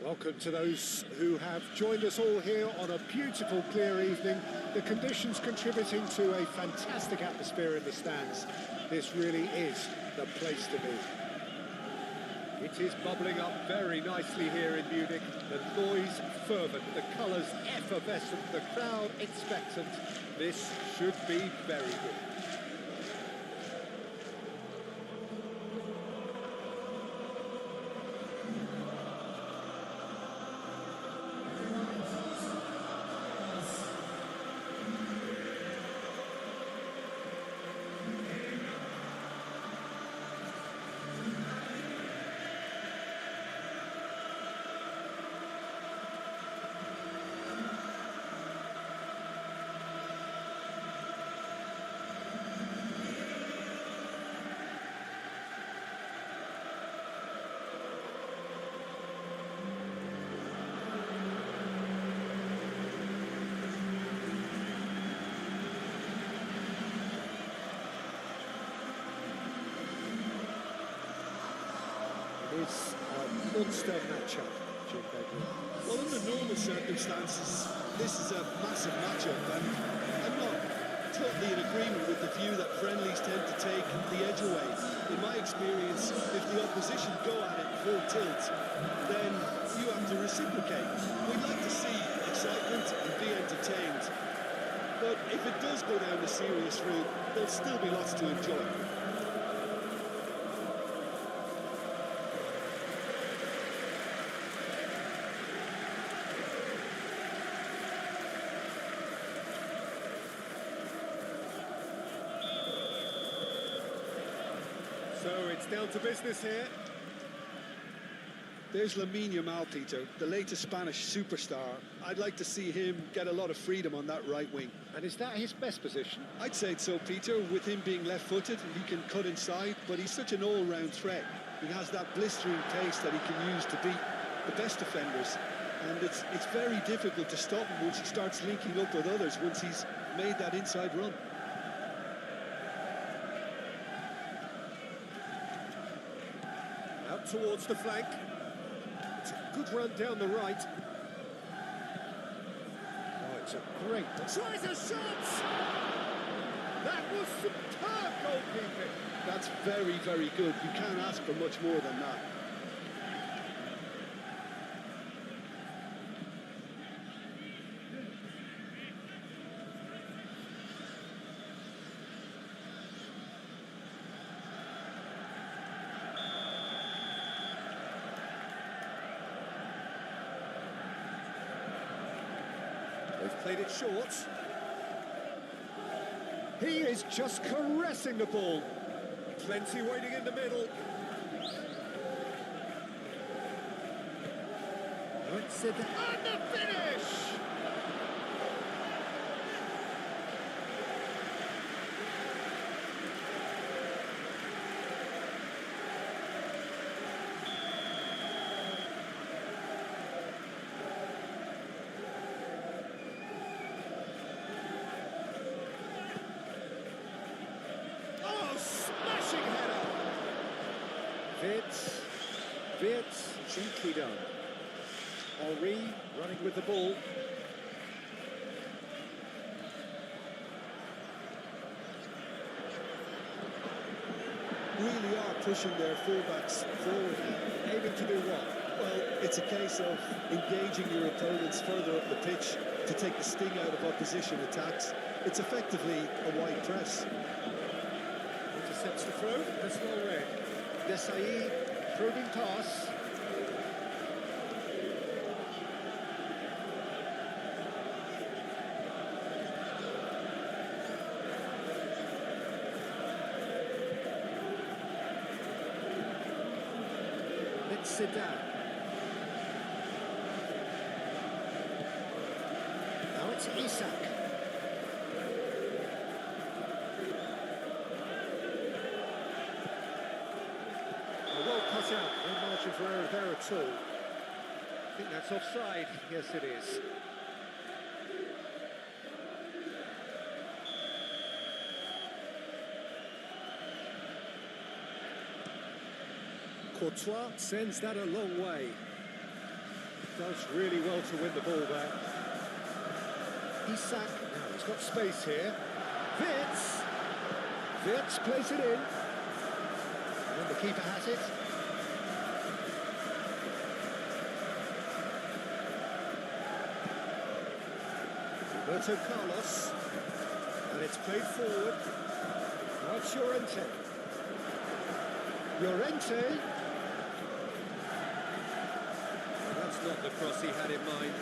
Welcome to those who have joined us all here on a beautiful, clear evening. The conditions contributing to a fantastic atmosphere in the stands. This really is the place to be. It is bubbling up very nicely here in Munich. The noise fervent, the colours effervescent, the crowd expectant. This should be very good. It's a monster matchup, Jim Begley. Well, under normal circumstances, this is a massive matchup, and I'm not totally in agreement with the view that friendlies tend to take the edge away. In my experience, if the opposition go at it full tilt, then you have to reciprocate. We'd like to see excitement and be entertained, but if it does go down the serious route, there'll still be lots to enjoy. So it's down to business here. There's Lamine Yamal, Peter, the latest Spanish superstar. I'd like to see him get a lot of freedom on that right wing. And is that his best position? I'd say so, Peter. With him being left-footed, he can cut inside, but he's such an all-round threat. He has that blistering pace that he can use to beat the best defenders. And it's very difficult to stop him once he starts linking up with others, once he's made that inside run. Out towards the flank. It's a good run down the right. Oh, it's a great... Tries a shot! That was superb goalkeeping. That's very, very good. You can't ask for much more than that. They've played it short. He is just caressing the ball. Plenty waiting in the middle. And the finish! Wirtz, gently done. Henry running with the ball. Really are pushing their fullbacks forward. Aiming to do what? Well, it's a case of engaging your opponents further up the pitch to take the sting out of opposition attacks. It's effectively a wide press. Intercepts the throw, that's well read. Desai, probing pass. Let's sit down. Now it's Isak. Well cut out, no margin for error there at all. I think that's offside. Yes, it is. Courtois sends that a long way. Does really well to win the ball there. Isak, now he's got space here. Wirtz plays it in. And the keeper has it. Roberto Carlos. And it's played forward. Now it's Llorente. Llorente. That's not the cross he had in mind.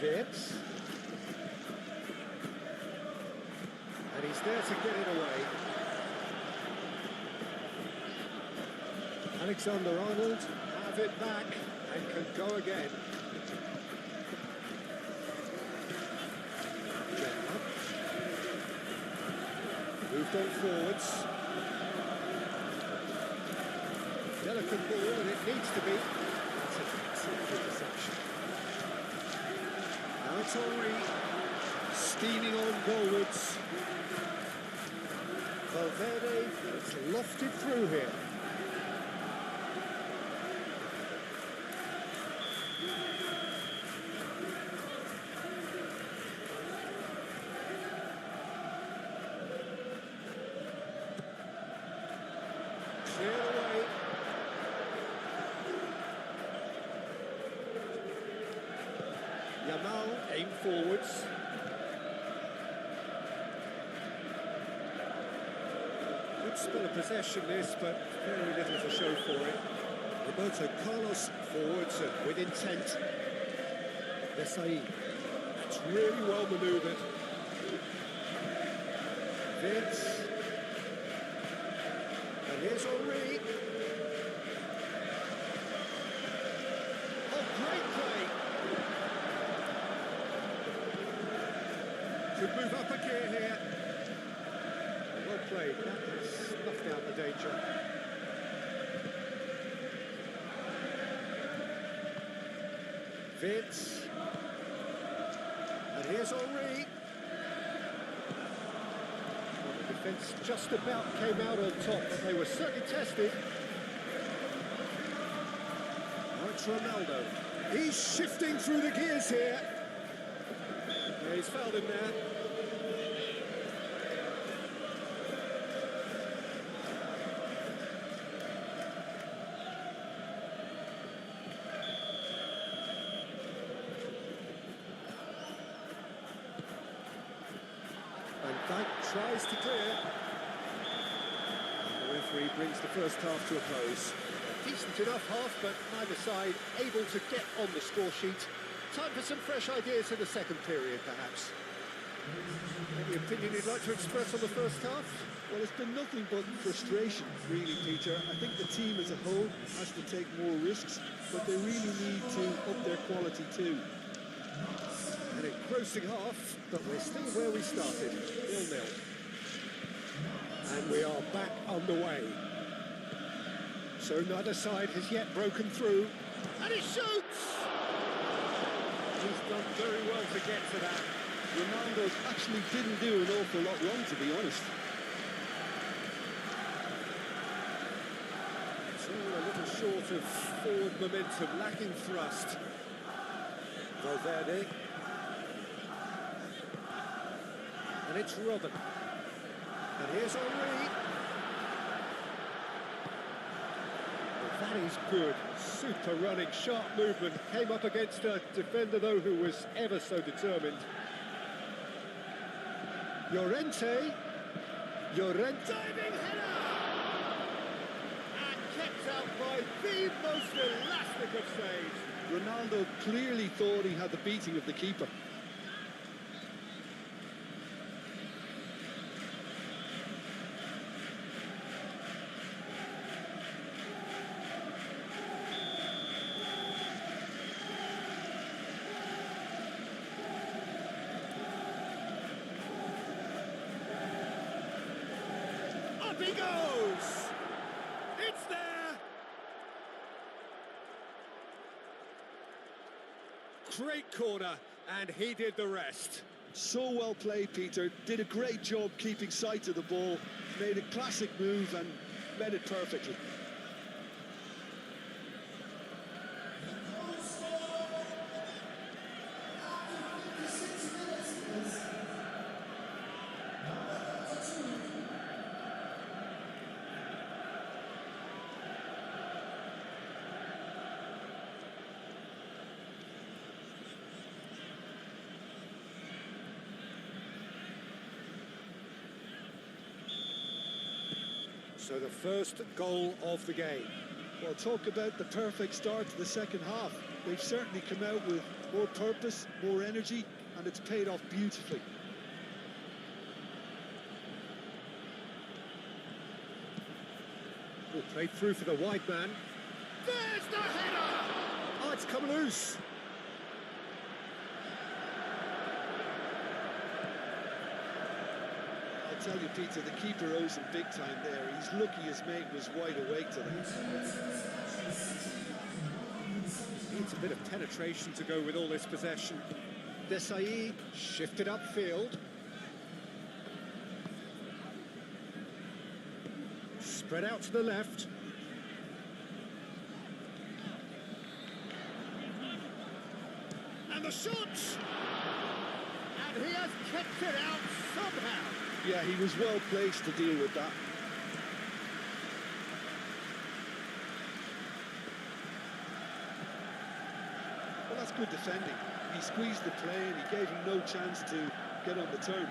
Wirtz. And he's there to get it away. Alexander-Arnold have it back and can go again. Moved on forwards. Delicate ball, and it needs to be. That's an excellent interception. Now it's Henry, steaming on goalwards. Valverde, it's lofted through here. Cleared away. Yamal, aim forwards. Good spell of possession this, but very little to show for it. Roberto Carlos forwards and with intent. Desai. That's really well manoeuvred. Vince. And here's Henry. Oh, great play. Could move up a gear here. Well played. That has snuffed out the danger. Vince. And here's Henry. Well, the defence just about came out on top, but they were certainly tested. Now it's Ronaldo. He's shifting through the gears here. Yeah, he's fouled him there. Dyke tries to clear. And the referee brings the first half to a close. A decent enough half, but neither side able to get on the score sheet. Time for some fresh ideas in the second period, perhaps. Any opinion you'd like to express on the first half? Well, it's been nothing but frustration, really, Peter. I think the team as a whole has to take more risks, but they really need to up their quality too. An engrossing half, but we're still where we started, 0-0. And we are back underway. So neither side has yet broken through. And he shoots! He's done very well to get to that. Ronaldo actually didn't do an awful lot wrong, to be honest. It's all a little short of forward momentum, lacking thrust. Valverde. And it's Robin. And here's Henry. Well, that is good. Super running, sharp movement. Came up against a defender, though, who was ever so determined. Llorente. Diving header! And kept out by the most elastic of saves. Ronaldo clearly thought he had the beating of the keeper. Up he goes! It's there! Great corner, and he did the rest. So well played, Peter. Did a great job keeping sight of the ball, made a classic move and read it perfectly. So the first goal of the game. Well, talk about the perfect start to the second half. They've certainly come out with more purpose, more energy, and it's paid off beautifully. Played through for the wide man. There's the header! Oh, it's come loose. I'll tell you, Peter, the keeper owes him big time there. He's lucky his mate was wide awake to that. Needs a bit of penetration to go with all this possession. Desai shifted upfield. Spread out to the left. And the shot! And he has kept it out somehow. Yeah, he was well placed to deal with that. Well, that's good defending. He squeezed the play and he gave him no chance to get on the turn.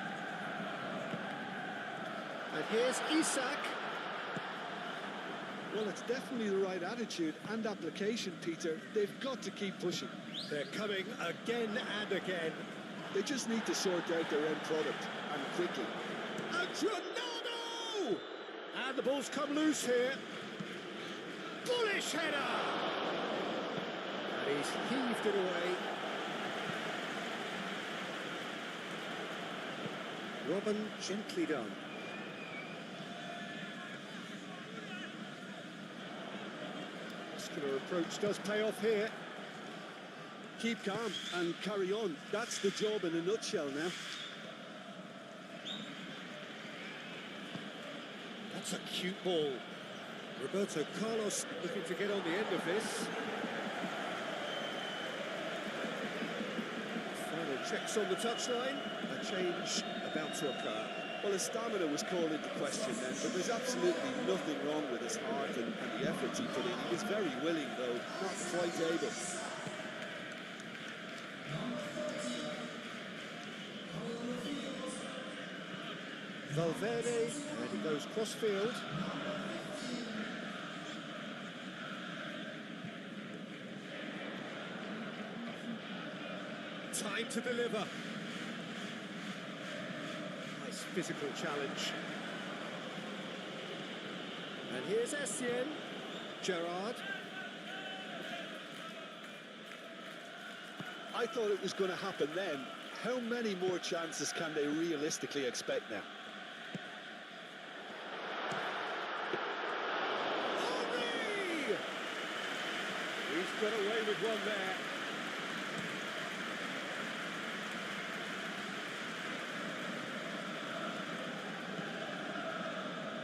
And here's Isak. Well, it's definitely the right attitude and application, Peter. They've got to keep pushing. They're coming again and again. They just need to sort out their end product, and quickly. And Ronaldo! And the ball's come loose here. Bullish header! And he's heaved it away. Robin, gently done. Muscular approach does pay off here. Keep calm and carry on. That's the job in a nutshell now. That's a cute ball. Roberto Carlos looking to get on the end of this. Final checks on the touchline. A change about to occur. Well, his stamina was called into question then, but there's absolutely nothing wrong with his heart and the efforts he put in. He was very willing, though, not quite able. Valverde, and he goes cross-field. Time to deliver. Nice physical challenge. And here's Essien. Gerrard. I thought it was going to happen then. How many more chances can they realistically expect now? He's got away with one there.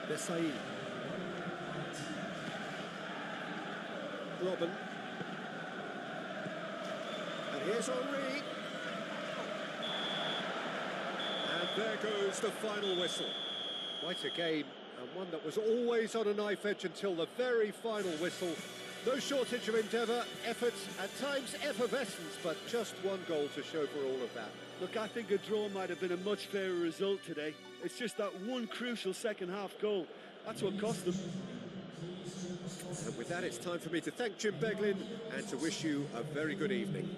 Desai. Robin. And here's Henry. And there goes the final whistle. Quite a game, and one that was always on a knife edge until the very final whistle. No shortage of endeavour, effort, at times effervescence, but just one goal to show for all of that. Look, I think a draw might have been a much fairer result today. It's just that one crucial second-half goal. That's what cost them. And with that, it's time for me to thank Jim Beglin and to wish you a very good evening.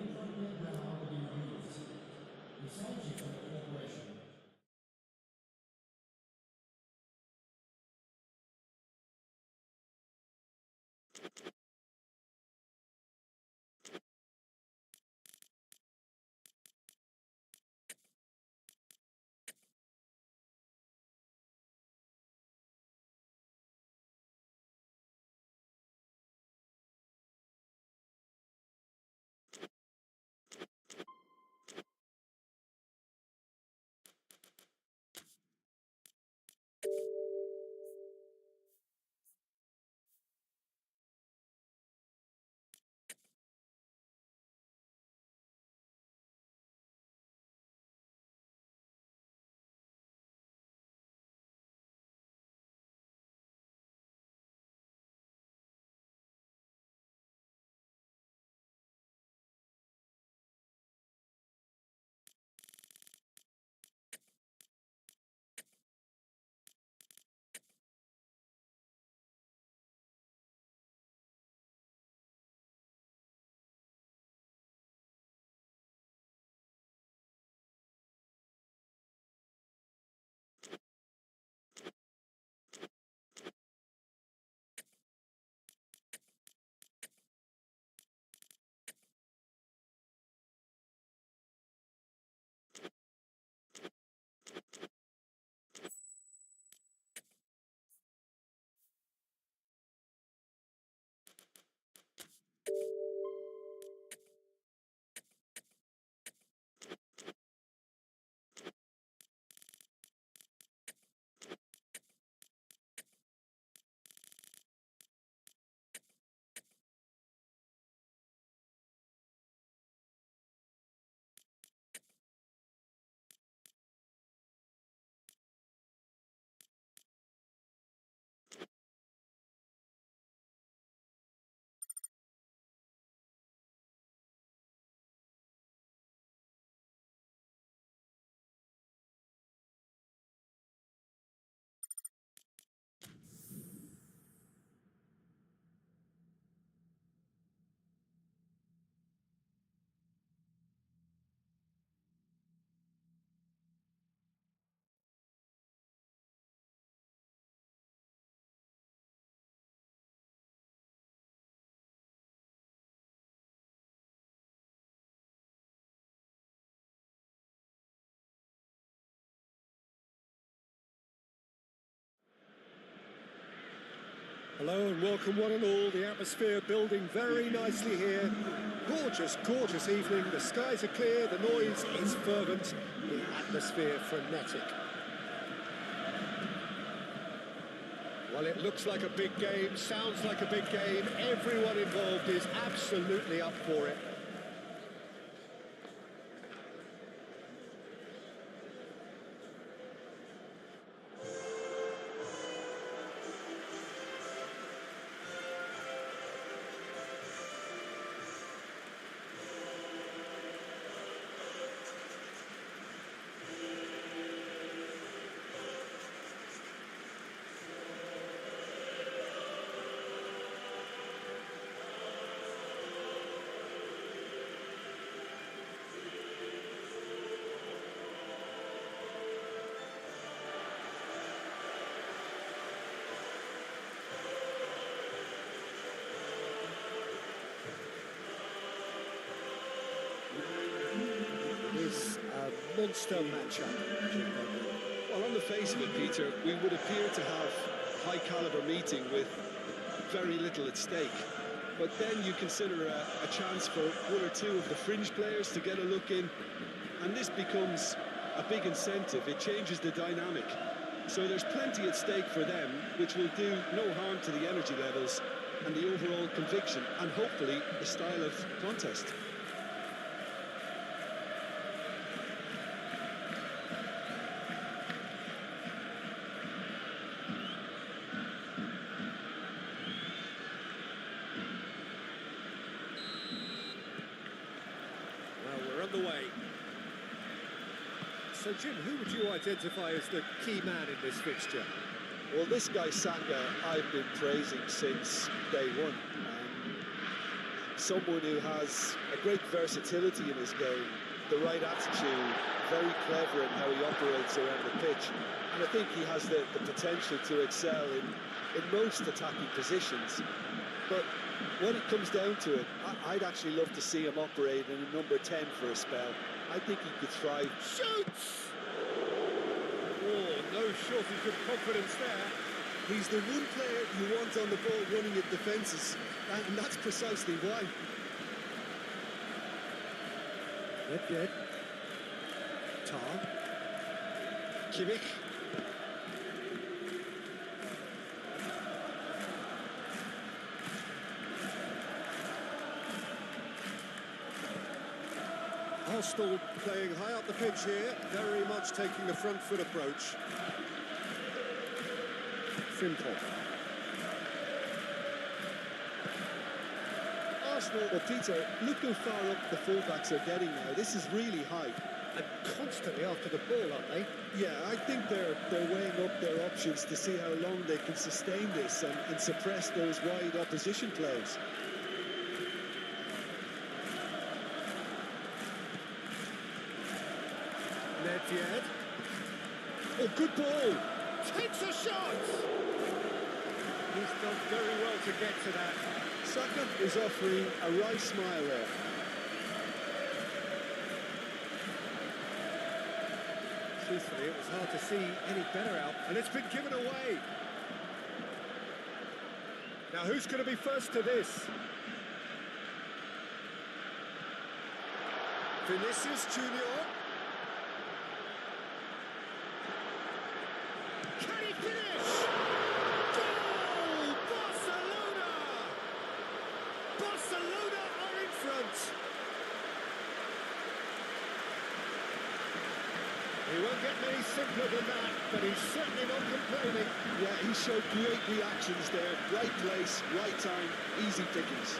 Hello and welcome one and all. The atmosphere building very nicely here. Gorgeous, gorgeous evening. The skies are clear, the noise is fervent, the atmosphere frenetic. Well, it looks like a big game, sounds like a big game. Everyone involved is absolutely up for it. A monster matchup. Well, on the face of it, Peter, we would appear to have a high-caliber meeting with very little at stake. But then you consider a chance for one or two of the fringe players to get a look in, and this becomes a big incentive. It changes the dynamic. So there's plenty at stake for them, which will do no harm to the energy levels and the overall conviction, and hopefully the style of contest. Underway. So, Jim, who would you identify as the key man in this fixture? Well, this guy, Saka, I've been praising since day one. Someone who has a great versatility in his game, the right attitude, very clever in how he operates around the pitch. And I think he has the potential to excel in most attacking positions. But when it comes down to it, I'd actually love to see him operate in a number 10 for a spell. I think he could thrive. Shoots! Oh, no shortage of confidence there. He's the one player you want on the ball running at defences, and that's precisely why. Yep. Tar. Kimmich. Arsenal playing high up the pitch here, very much taking a front foot approach. Frimpong. Arsenal, well, Peter, look how far up the fullbacks are getting now. This is really high. And constantly after the ball, aren't they? Yeah, I think they're weighing up their options to see how long they can sustain this and suppress those wide opposition plays. Nedved. Oh, good ball! Takes a shot! He's done very well to get to that. Saka is offering a wry smile there. Truthfully, it was hard to see any better out, and it's been given away. Now, who's going to be first to this? Vinicius Junior. Can he finish? Goal! Barcelona! Barcelona are in front. He won't get many simpler than that, but he's certainly not complaining. Yeah, he showed great reactions there. Right place, right time, easy pickings.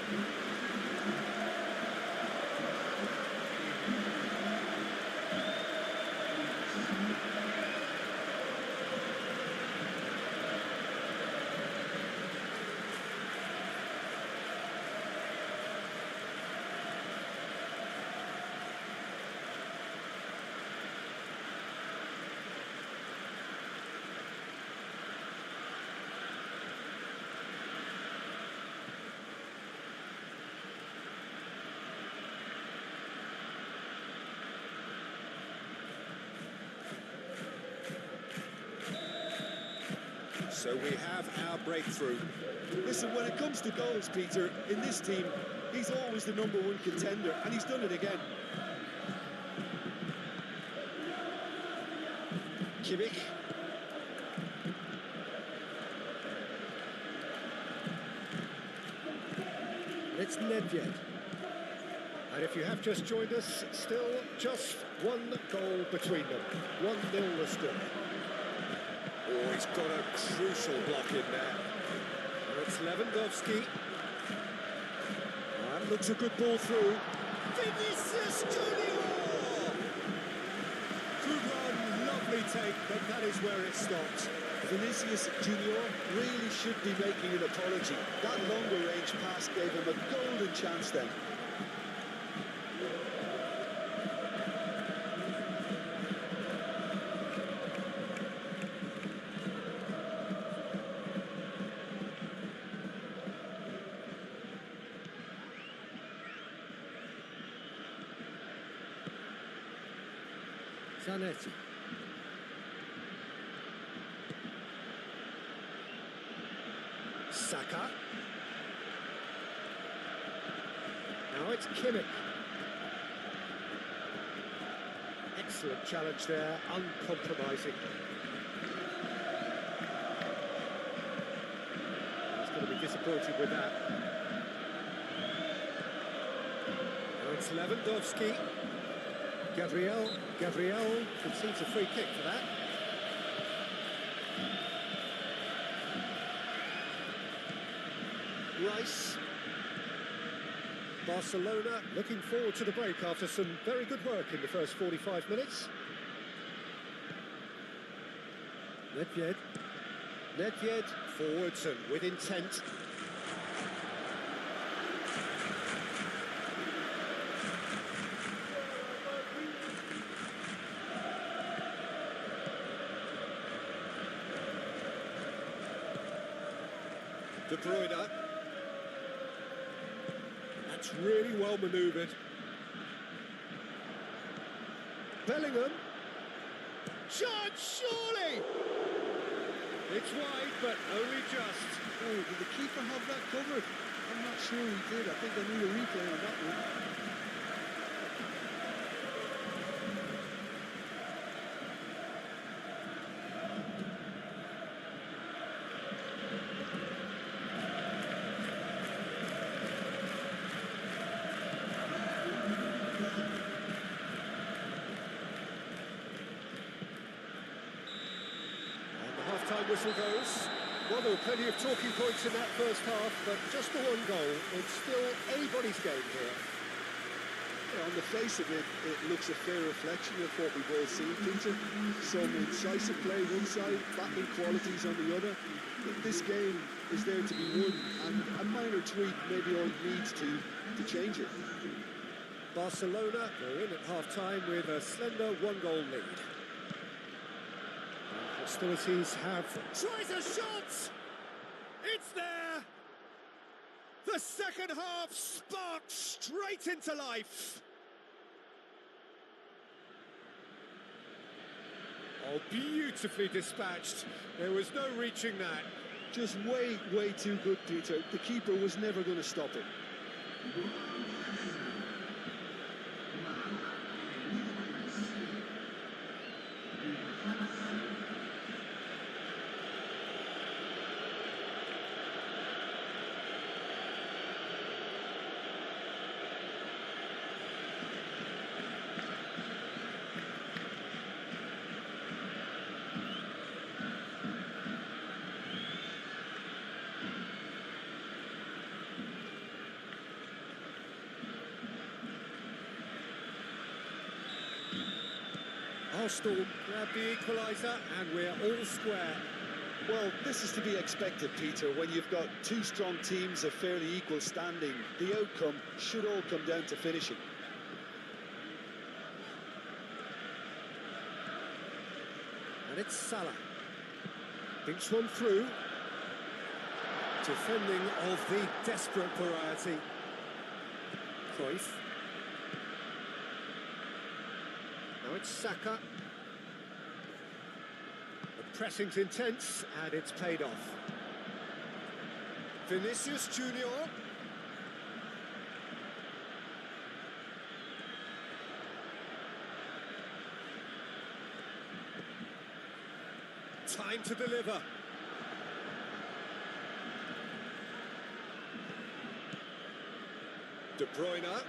So we have our breakthrough. Listen, when it comes to goals, Peter, in this team, he's always the #1 contender, and he's done it again. Kimmich. It's Nedved. And if you have just joined us, still just one goal between them. 1-0 the score. Oh, he's got a crucial block in there. And it's Lewandowski. That looks a good ball through. Vinicius Junior! Good run, lovely take, but that is where it stopped. Vinicius Junior really should be making an apology. That longer range pass gave him a golden chance then. Zanetti. Saka. Now it's Kimmich. Excellent challenge there, uncompromising. He's going to be disappointed with that. Now it's Lewandowski. Gabriel concedes a free kick for that. Rice. Barcelona looking forward to the break after some very good work in the first 45 minutes. Nedved forwards and with intent. De Bruyne. That's really well manoeuvred. Bellingham. Shot, surely! It's wide, but only just. Oh, did the keeper have that covered? I'm not sure he did. I think I need a replay on that one. Time whistle goes. Well, there were plenty of talking points in that first half, but just the one goal. It's still anybody's game here. Yeah, on the face of it, it looks a fair reflection of what we've all seen, Peter. Some incisive play one side, battling qualities on the other. This game is there to be won, and a minor tweak maybe all needs to change it. Barcelona are in at half-time with a slender one-goal lead. Hostilities have... Tries a shot! It's there! The second half sparks straight into life! Oh, beautifully dispatched. There was no reaching that. Just way too good, Peter. The keeper was never going to stop it. Arsenal grab the equaliser and we're all square. Well, this is to be expected, Peter, when you've got two strong teams of fairly equal standing. The outcome should all come down to finishing. And it's Salah. Thinks one through. Defending of the desperate variety. Cruyff. Now it's Saka. The pressing's intense and it's paid off. Vinicius Junior. Time to deliver. De Bruyne.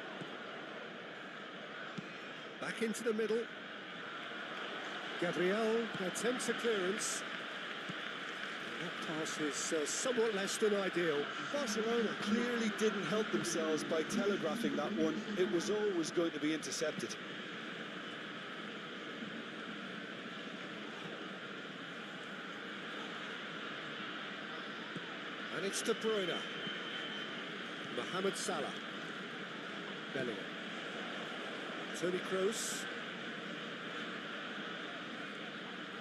Back into the middle. Gabriel attempts a clearance. That pass is somewhat less than ideal. Barcelona clearly didn't help themselves by telegraphing that one. It was always going to be intercepted. And it's De Bruyne. Mohamed Salah. Bellingham. Toni Kroos.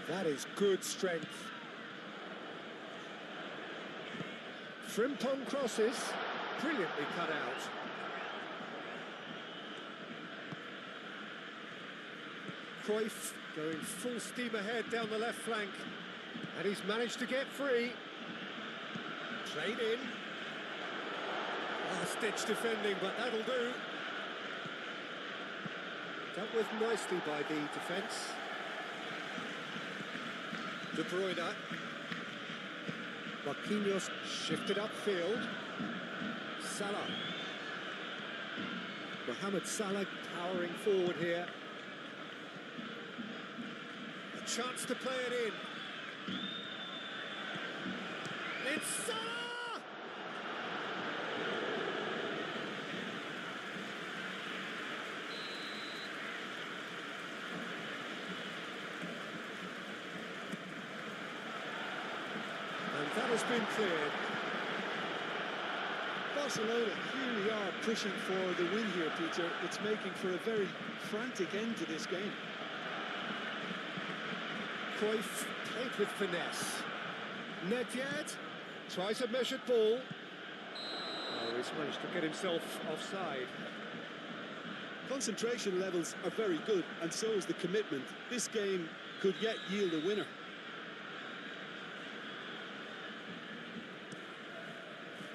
That is good strength. Frimpong crosses. Brilliantly cut out. Cruyff going full steam ahead down the left flank. And he's managed to get free. Played in. Last-ditch defending, but that'll do. Dealt with nicely by the defence. De Bruyne. Marquinhos shifted upfield. Salah. Mohamed Salah powering forward here. A chance to play it in. It's Salah! That has been cleared. Barcelona clearly are pushing for the win here, Peter. It's making for a very frantic end to this game. Cruyff played with finesse. Nedved tries a measured ball. Oh, he's managed to get himself offside. Concentration levels are very good, and so is the commitment. This game could yet yield a winner.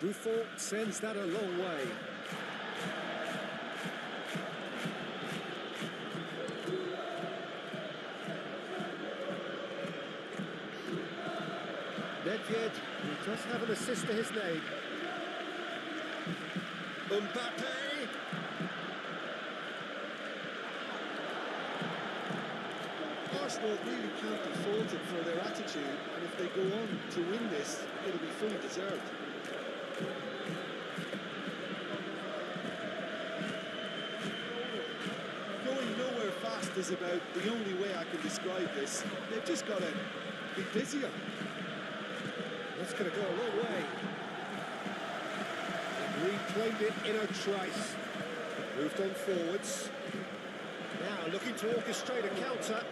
Buffon sends that a long way. Nedved, he does have an assist to his name. Mbappe! Arsenal really can't be faulted for their attitude, and if they go on to win this, it'll be fully deserved. Going nowhere fast is about the only way I can describe this. They've just got to be busier. That's going to go a long way. Reclaimed it in a trice. Moved on forwards. Now looking to orchestrate a counter.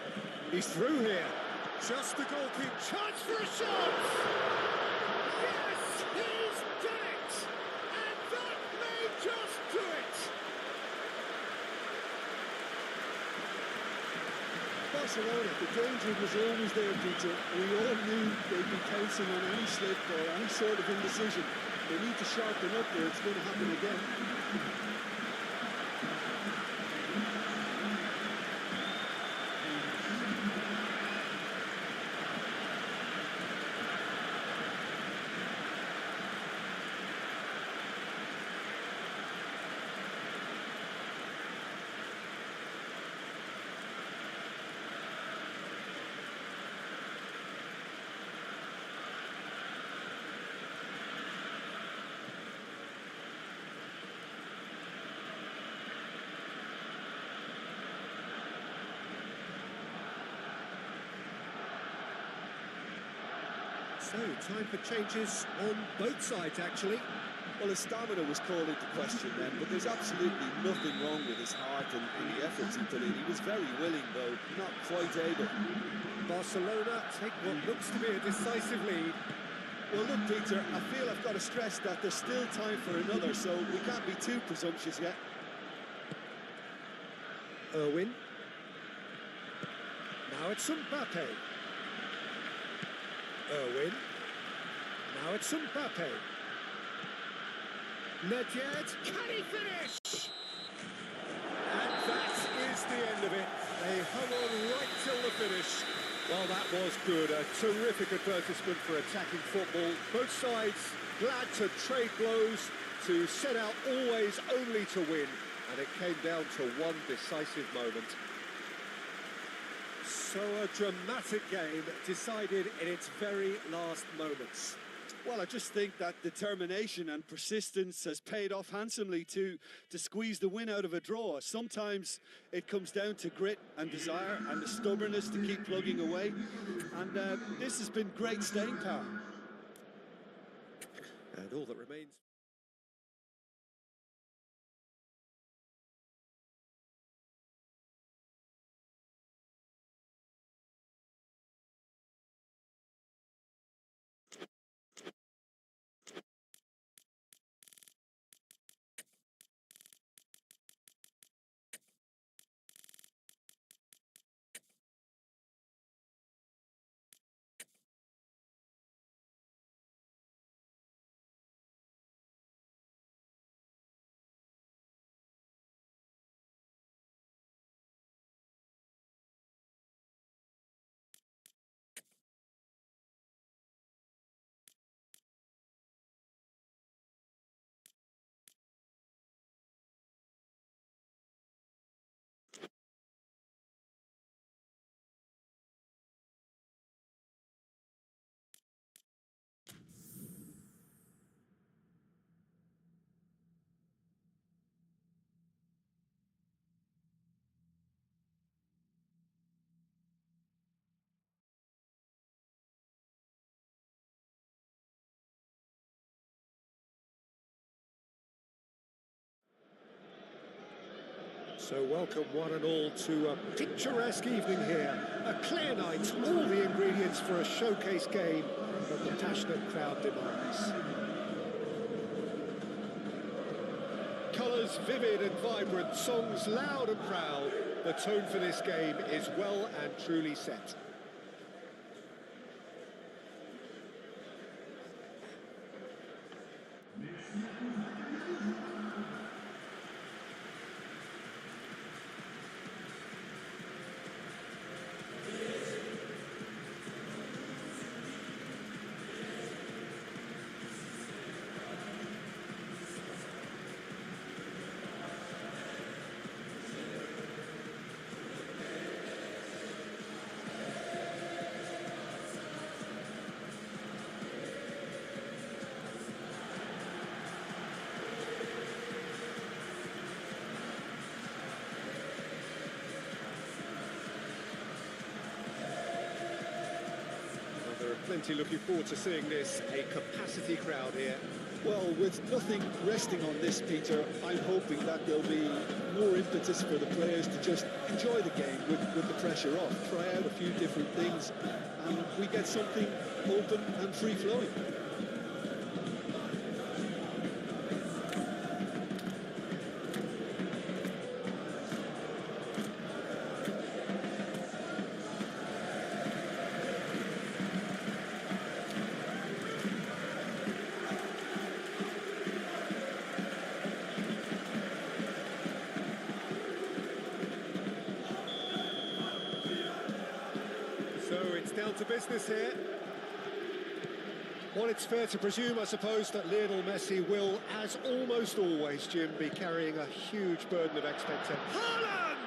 He's through here. Just the goalkeeper. Chance for a shot! Yes, he's done it! And that may just do it! Barcelona, the danger was always there, Peter. We all knew they'd be pouncing on any slip or any sort of indecision. They need to sharpen up or it's going to happen again. So, time for changes on both sides, actually. Well, his stamina was called into question then, but there's absolutely nothing wrong with his heart and the efforts he put in. He was very willing, though, not quite able. Barcelona take what looks to be a decisive lead. Well, look, Peter, I feel I've got to stress that there's still time for another, so we can't be too presumptuous yet. Irwin. Now it's Mbappe. Irwin. Now it's Mbappe. Nedved, can he finish? And that is the end of it. They hung on right till the finish. Well, that was good. A terrific advertisement for attacking football. Both sides glad to trade blows, to set out always only to win. And it came down to one decisive moment. So a dramatic game decided in its very last moments. Well, I just think that determination and persistence has paid off handsomely to squeeze the win out of a draw. Sometimes it comes down to grit and desire and the stubbornness to keep plugging away. And this has been great staying power. And all that remains... So welcome one and all to a picturesque evening here. A clear night, all the ingredients for a showcase game that the passionate crowd demands. Colours vivid and vibrant, songs loud and proud. The tone for this game is well and truly set. Plenty looking forward to seeing this, a capacity crowd here. Well, with nothing resting on this, Peter, I'm hoping that there'll be more impetus for the players to just enjoy the game with the pressure off, try out a few different things, and we get something open and free-flowing. Down to business here. Well, it's fair to presume, I suppose, that Lionel Messi will, as almost always, Jim, be carrying a huge burden of expectation. Haaland!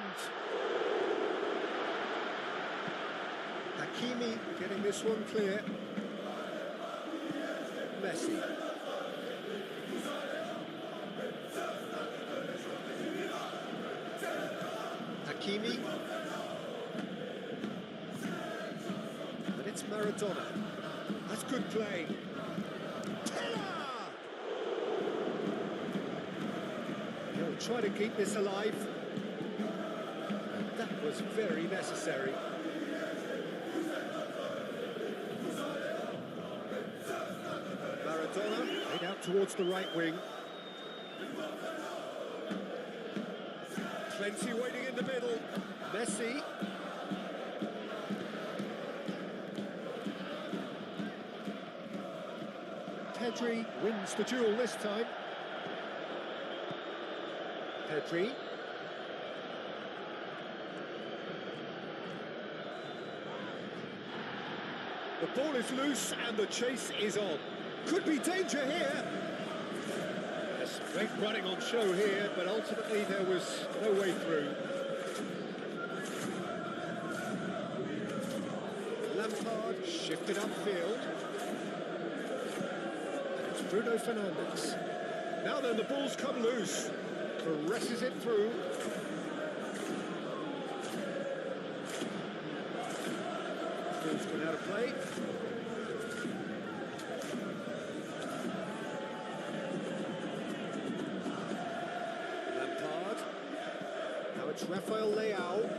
Hakimi getting this one clear. Messi. Hakimi. Maradona. That's good play. He'll try to keep this alive. And that was very necessary. Maradona laid out towards the right wing. Plenty waiting in the middle. Messi. Pedri wins the duel this time. Pedri. The ball is loose and the chase is on. Could be danger here. There's great running on show here, but ultimately there was no way through. Lampard shifted upfield. And it's Bruno Fernandes. Now then, the ball's come loose. Caresses it through. Ball's gone out of play. Lampard. Now it's Rafael Leao.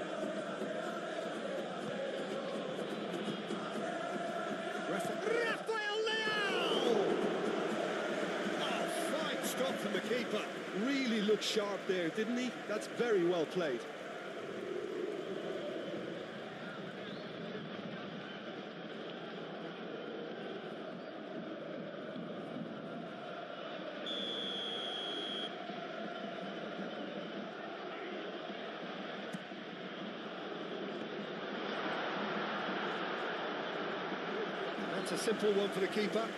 Rafael Leao! Oh, fine stop from the keeper. Really looked sharp there, didn't he? That's very well played. That's a simple one for the keeper.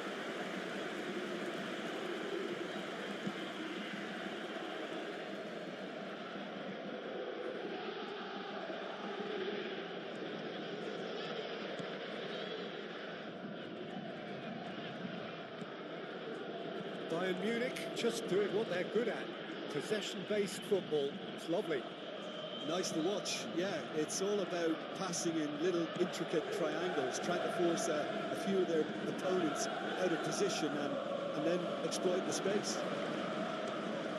Bayern Munich just doing what they're good at. Possession-based football. It's lovely. Nice to watch, yeah. It's all about passing in little intricate triangles, trying to force a few of their opponents out of position and then exploit the space.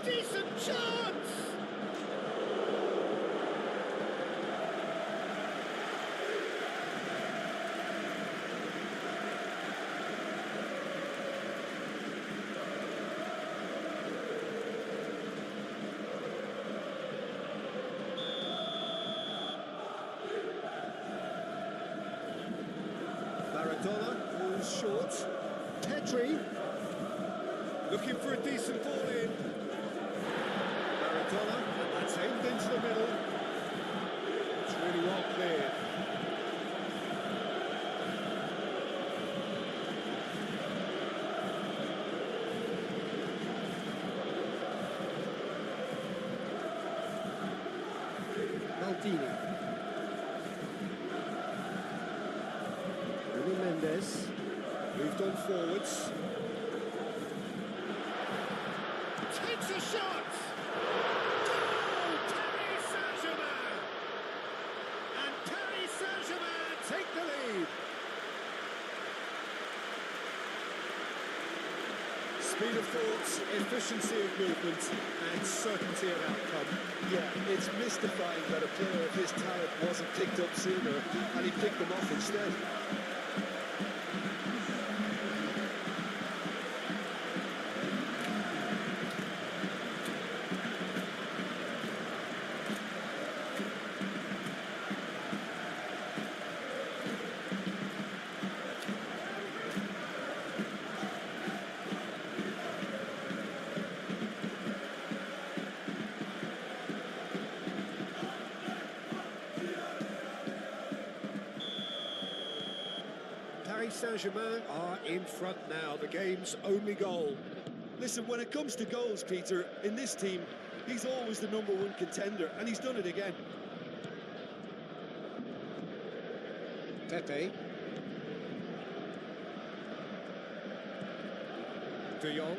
Decent chance! Goes short. Pedri looking for a decent ball in. Maradona, and that's aimed into the middle. It's really well cleared. Maldini. Mendes moved on forwards. Takes a shot! Goal! Paris Saint-Germain! And Paris Saint-Germain take the lead. Speed of thought, efficiency of movement, and certainty of outcome. Yeah, it's mystifying that a player of his talent wasn't picked up sooner, and he picked them off instead. Paris Saint-Germain are in front now, the game's only goal. Listen, when it comes to goals, Peter, in this team, he's always the #1 contender, and he's done it again. Pepe. De Jong.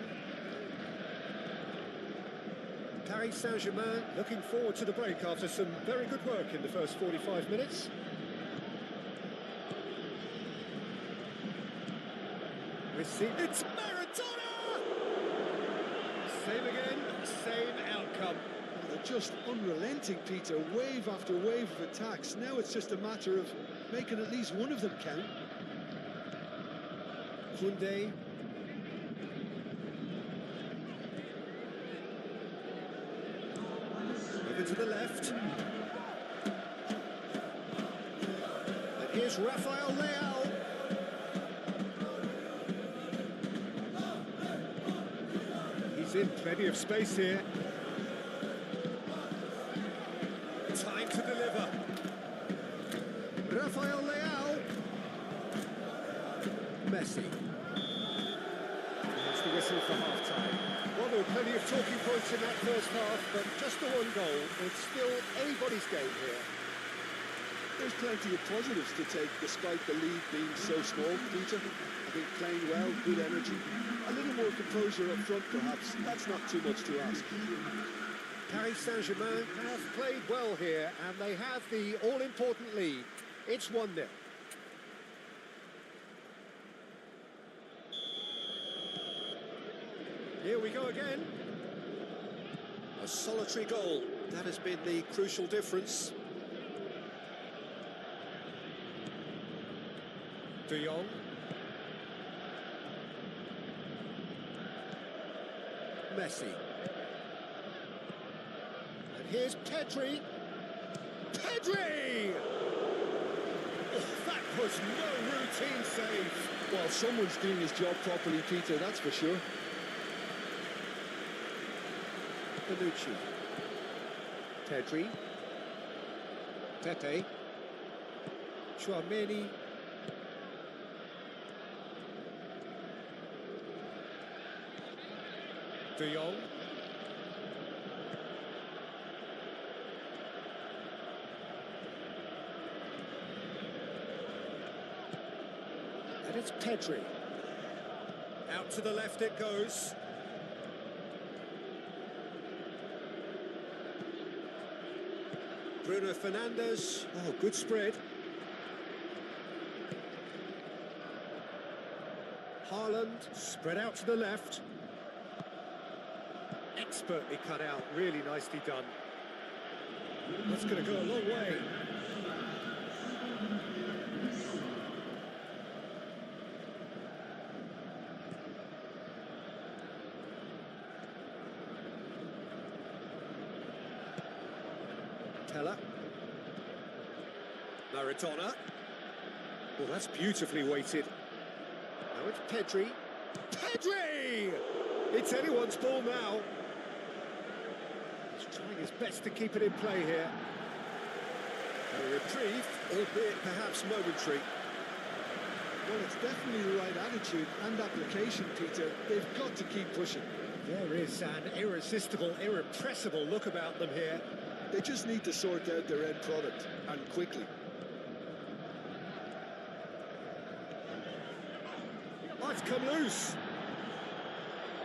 Paris Saint-Germain looking forward to the break after some very good work in the first 45 minutes. It's Maradona! Same again, same outcome. They're just unrelenting, Peter. Wave after wave of attacks. Now it's just a matter of making at least one of them count. Koundé. Over to the left. And here's Rafael Leao. He's in plenty of space here. Rafael Leao. Messi. That's the whistle for half-time. Well, there were plenty of talking points in that first half, but just the one goal. It's still anybody's game here. There's plenty of positives to take despite the lead being so small, Peter. I think playing well, good energy. A little more composure up front, perhaps. That's not too much to ask. Paris Saint-Germain have played well here, and they have the all-important lead. It's 1-0. Here we go again. A solitary goal. That has been the crucial difference. De Jong. Messi. And here's Pedri. Pedri! Oh, that was no routine save. Well, someone's doing his job properly, Peter, that's for sure. Bonucci. Pedri. Pepe. Chouameni. De Jong. And it's Pedri. Out to the left it goes. Bruno Fernandes. Oh, good spread. Haaland, spread out to the left. Expertly cut out, really nicely done. That's going to go a long way. Teller. Maradona. Well, that's beautifully weighted. Now it's Pedri. Pedri! It's anyone's ball now. He's trying his best to keep it in play here. A reprieve, albeit perhaps momentary. Well, it's definitely the right attitude and application, Peter. They've got to keep pushing. There is an irresistible, irrepressible look about them here. They just need to sort out their end product, and quickly. Oh, it's come loose.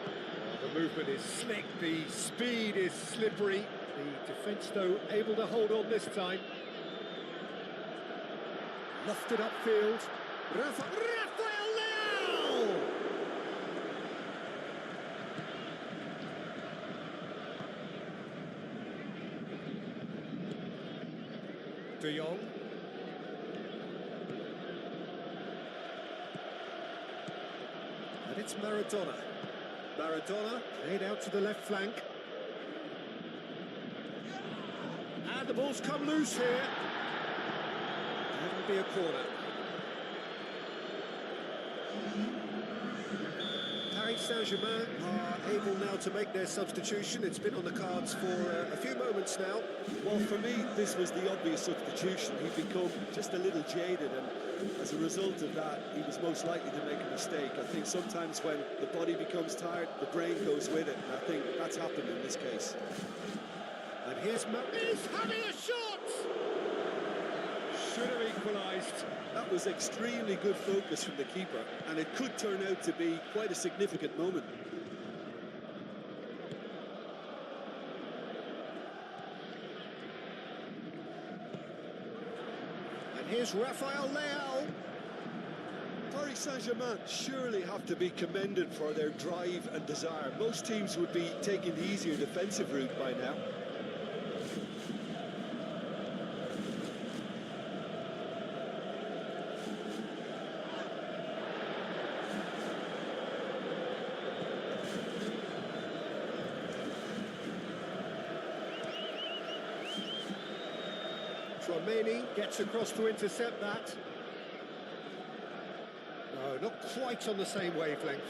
Oh, the movement is slick, the speed is slippery. The defence, though, able to hold on this time. Lofted upfield. Rafael Leao! De Jong. And it's Maradona. Maradona played out to the left flank. And the ball's come loose here. That'll be a corner. Paris Saint-Germain are able now to make their substitution. It's been on the cards for a few moments now. Well, for me, this was the obvious substitution. He'd become just a little jaded, and as a result of that, he was most likely to make a mistake. I think sometimes when the body becomes tired, the brain goes with it, and I think that's happened in this case. And here's He's having a shot! Should have equalised. That was extremely good focus from the keeper, and it could turn out to be quite a significant moment. And here's Rafael Leao. Paris Saint-Germain surely have to be commended for their drive and desire. Most teams would be taking the easier defensive route by now. Chouameni gets across to intercept that. No, not quite on the same wavelength.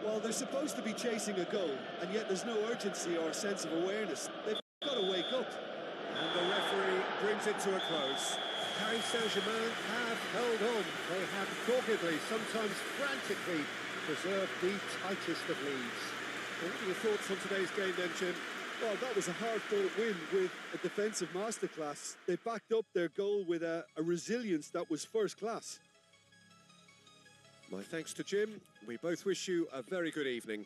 Well, they're supposed to be chasing a goal, and yet there's no urgency or sense of awareness. They've got to wake up. And the referee brings it to a close. Paris Saint-Germain have held on. They have doggedly, sometimes frantically, preserved the tightest of leads. What are your thoughts on today's game then, Jim? Well, that was a hard-fought win with a defensive masterclass. They backed up their goal with a resilience that was first class. My thanks to Jim. We both wish you a very good evening.